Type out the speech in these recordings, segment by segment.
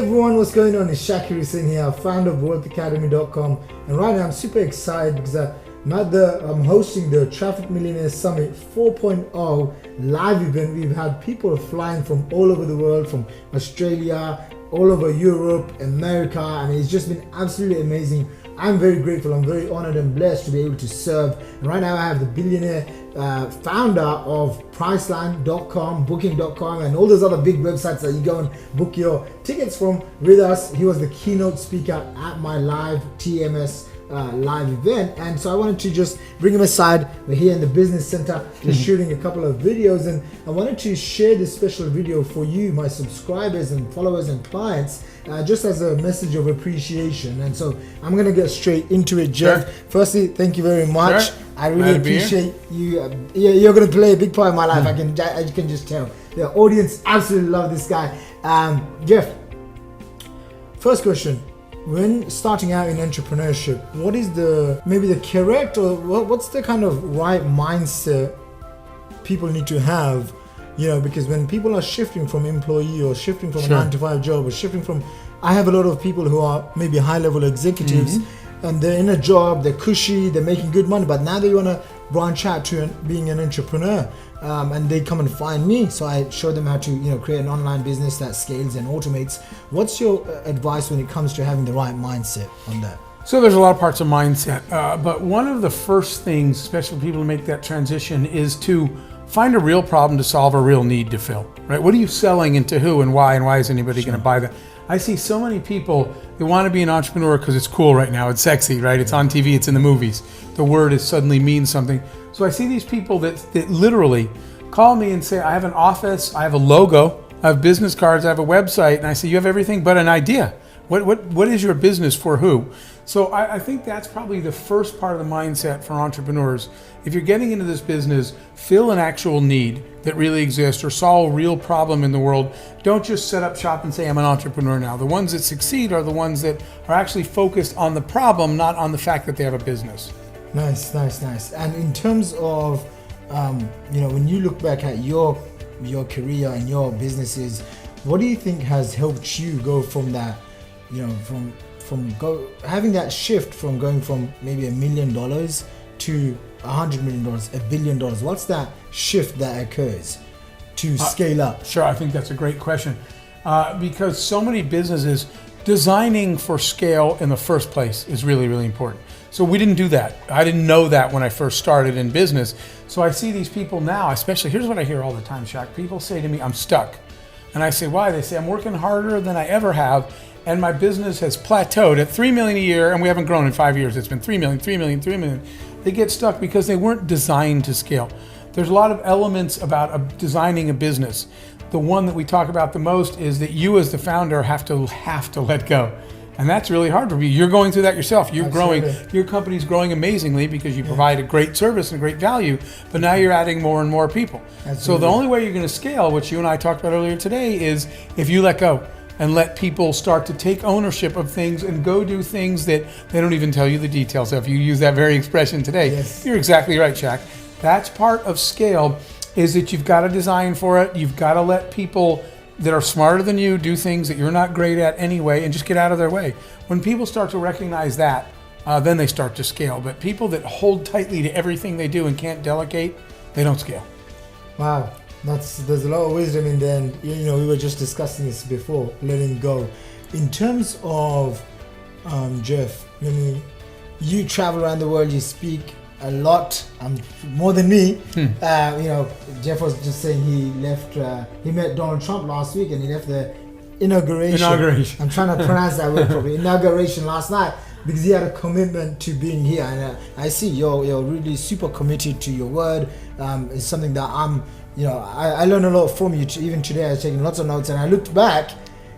everyone, what's going on? It's Shaqir Hussyin here, founder of wealthacademy.com, and right now I'm super excited because I'm hosting the Traffic Millionaires Summit 4.0 live event. We've had people flying from all over the world, from Australia, all over Europe, America, and it's just been absolutely amazing. I'm very grateful, I'm very honored and blessed to be able to serve. And right now I have the Billionaire founder of Priceline.com, Booking.com, and all those other big websites that you go and book your tickets from with us. He was the keynote speaker at my live TMS live event, and so I wanted to just bring him aside. We're here in the business center just shooting a couple of videos, and I wanted to share this special video for you, my subscribers and followers and clients, just as a message of appreciation. And so I'm gonna get straight into it, Jeff. Sure. Firstly, thank you very much. Sure. I really appreciate you. You're gonna play a big part in my life. I can just tell. The audience absolutely love this guy. Jeff, first question. When starting out in entrepreneurship, what is maybe the correct, or what's the kind of right mindset people need to have? You know, because when people are shifting from employee or shifting from a 9-to-5 job or shifting from, I have a lot of people who are maybe high-level executives and they're in a job, they're cushy, they're making good money, but now they want to branch out to being an entrepreneur, and they come and find me. So I show them how to, create an online business that scales and automates. What's your advice when it comes to having the right mindset on that? So there's a lot of parts of mindset, but one of the first things, especially for people to make that transition, is to find a real problem to solve, a real need to fill, right? What are you selling and to who and why is anybody going to buy that? I see so many people, they want to be an entrepreneur because it's cool right now, it's sexy, right? It's on TV, it's in the movies. The word is suddenly means something. So I see these people that literally call me and say, I have an office, I have a logo, I have business cards, I have a website, and I say, you have everything but an idea. What is your business for who? So I think that's probably the first part of the mindset for entrepreneurs. If you're getting into this business, fill an actual need that really exists or solve a real problem in the world. Don't just set up shop and say, I'm an entrepreneur now. The ones that succeed are the ones that are actually focused on the problem, not on the fact that they have a business. Nice. And in terms of, when you look back at your career and your businesses, what do you think has helped you go from that, having that shift from going from maybe $1 million to $100 million, $1 billion? What's that shift that occurs to scale up? Sure, I think that's a great question, because so many businesses, designing for scale in the first place is really, really important. So we didn't do that. I didn't know that when I first started in business. So I see these people now, especially, here's what I hear all the time, Shaq. People say to me, I'm stuck. And I say, why? They say, I'm working harder than I ever have, and my business has plateaued at 3 million a year, and we haven't grown in 5 years. It's been 3 million, 3 million, 3 million. They get stuck because they weren't designed to scale. There's a lot of elements about designing a business. The one that we talk about the most is that you as the founder have to let go. And that's really hard for you. You're going through that yourself. You're growing, your company's growing amazingly because you provide a great service and great value, but now you're adding more and more people. So the only way you're going to scale, which you and I talked about earlier today, is if you let go and let people start to take ownership of things and go do things that they don't even tell you the details of. You use that very expression today. Yes. You're exactly right, Shaq. That's part of scale, is that you've got to design for it. You've got to let people that are smarter than you do things that you're not great at anyway, and just get out of their way. When people start to recognize that, then they start to scale. But people that hold tightly to everything they do and can't delegate, they don't scale. Wow, there's a lot of wisdom in there, and we were just discussing this before, letting go. In terms of Jeff, you travel around the world, you speak a lot, more than me. Jeff was just saying he left. He met Donald Trump last week, and he left the inauguration. I'm trying to pronounce that word properly. Inauguration last night, because he had a commitment to being here, and I see you're really super committed to your word. It's something that I learned a lot from you. Even today, I was taking lots of notes, and I looked back,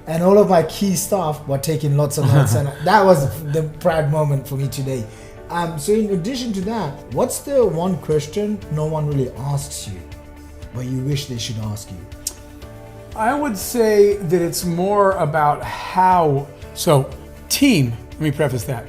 and all of my key staff were taking lots of notes, and that was the proud moment for me today. So in addition to that, what's the one question no one really asks you, but you wish they should ask you? I would say that it's more about how. So team, let me preface that.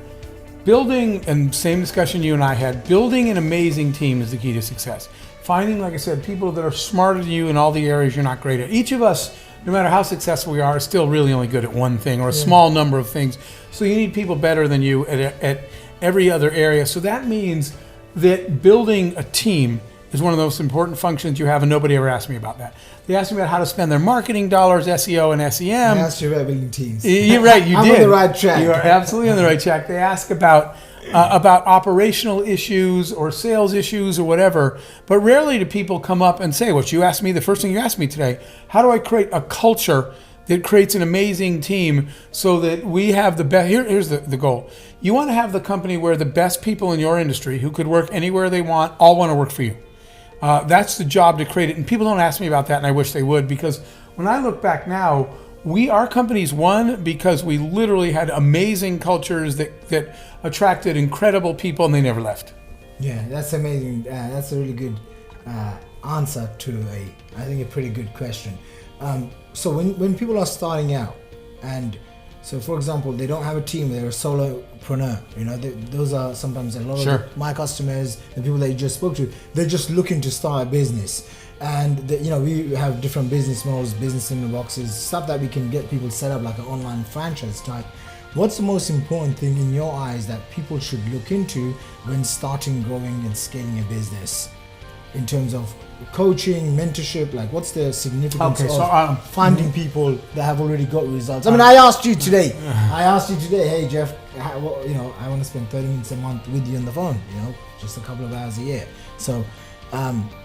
Building, and same discussion you and I had, building an amazing team is the key to success. Finding, like I said, people that are smarter than you in all the areas you're not great at. Each of us no matter how successful we are, is still really only good at one thing or a small number of things. So you need people better than you at every other area. So that means that building a team is one of the most important functions you have, and nobody ever asked me about that. They asked me about how to spend their marketing dollars, SEO and SEM. I asked you about building teams. You're right, you I'm did. on the right track. You are absolutely on the right track. They ask about operational issues or sales issues or whatever, but rarely do people come up and say, what you asked me, the first thing you asked me today, how do I create a culture that creates an amazing team so that we have the best? Here's the goal. You want to have the company where the best people in your industry who could work anywhere they want all want to work for you. That's the job to create it. And people don't ask me about that, and I wish they would, because when I look back now, our companies won because we literally had amazing cultures that attracted incredible people, and they never left. Yeah, that's amazing. That's a really good answer to I think a pretty good question. So when people are starting out, and so for example, they don't have a team, they're a solopreneur, those are sometimes a lot of my customers, the people that you just spoke to, they're just looking to start a business. And we have different business models, business in the boxes, stuff that we can get people set up like an online franchise type. What's the most important thing in your eyes that people should look into when starting, growing and scaling a business in terms of coaching, mentorship? Like, what's the significance of finding people that have already got results? I mean, I asked you today, hey Jeff, I want to spend 30 minutes a month with you on the phone, just a couple of hours a year. So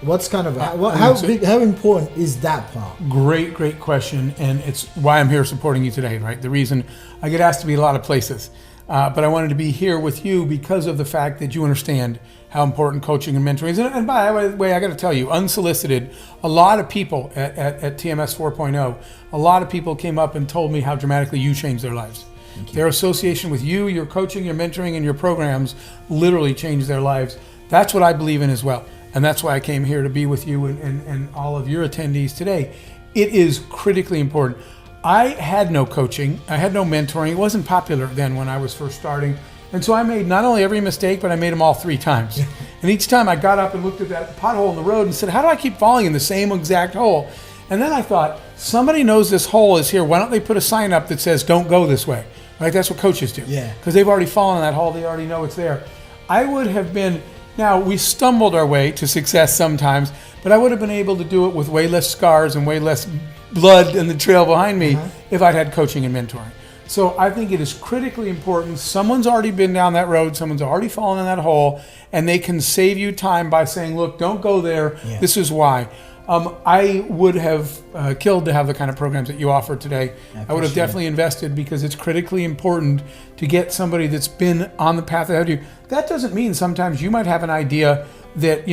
what's kind of how important is that part? Great question, and it's why I'm here supporting you today, right? The reason I get asked to be a lot of places, but I wanted to be here with you because of the fact that you understand how important coaching and mentoring is. And by the way, I got to tell you, unsolicited, a lot of people at TMS 4.0, a lot of people came up and told me how dramatically you changed their lives. Their association with you, your coaching, your mentoring, and your programs literally changed their lives. That's what I believe in as well. And that's why I came here to be with you and all of your attendees today. It is critically important. I had no coaching, I had no mentoring. It wasn't popular then when I was first starting. And so I made not only every mistake, but I made them all 3 times. And each time I got up and looked at that pothole in the road and said, how do I keep falling in the same exact hole? And then I thought, somebody knows this hole is here. Why don't they put a sign up that says, don't go this way? Right? That's what coaches do. Yeah. Because they've already fallen in that hole. They already know it's there. I would have been... Now, we stumbled our way to success sometimes, but I would have been able to do it with way less scars and way less blood in the trail behind me if I'd had coaching and mentoring. So I think it is critically important. Someone's already been down that road, someone's already fallen in that hole, and they can save you time by saying, look, don't go there, this is why. I would have killed to have the kind of programs that you offer today. I would have definitely invested, because it's critically important to get somebody that's been on the path ahead of you. That doesn't mean sometimes you might have an idea that,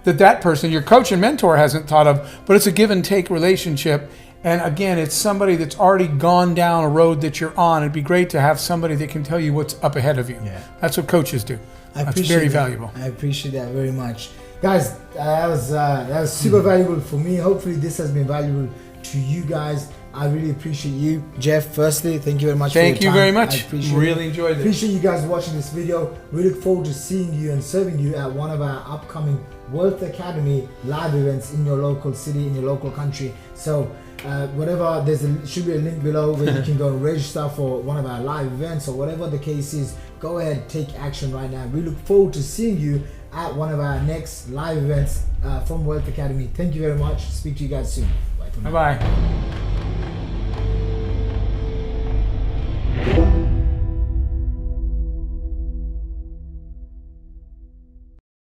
that person, your coach and mentor, hasn't thought of, but it's a give and take relationship. And again, it's somebody that's already gone down a road that you're on. It'd be great to have somebody that can tell you what's up ahead of you. Yeah. That's what coaches do. That's very valuable. I appreciate that very much. Guys, that was super valuable for me. Hopefully this has been valuable to you guys. I really appreciate you, Jeff. Firstly, thank you very much. Thank you very much. Really enjoyed it. Appreciate you guys watching this video. We look forward to seeing you and serving you at one of our upcoming Wealth Academy live events in your local city, in your local country. So whatever, should be a link below where you can go and register for one of our live events, or whatever the case is. Go ahead, take action right now. We look forward to seeing you at one of our next live events from Wealth Academy. Thank you very much. Speak to you guys soon. Bye for now. Bye-bye.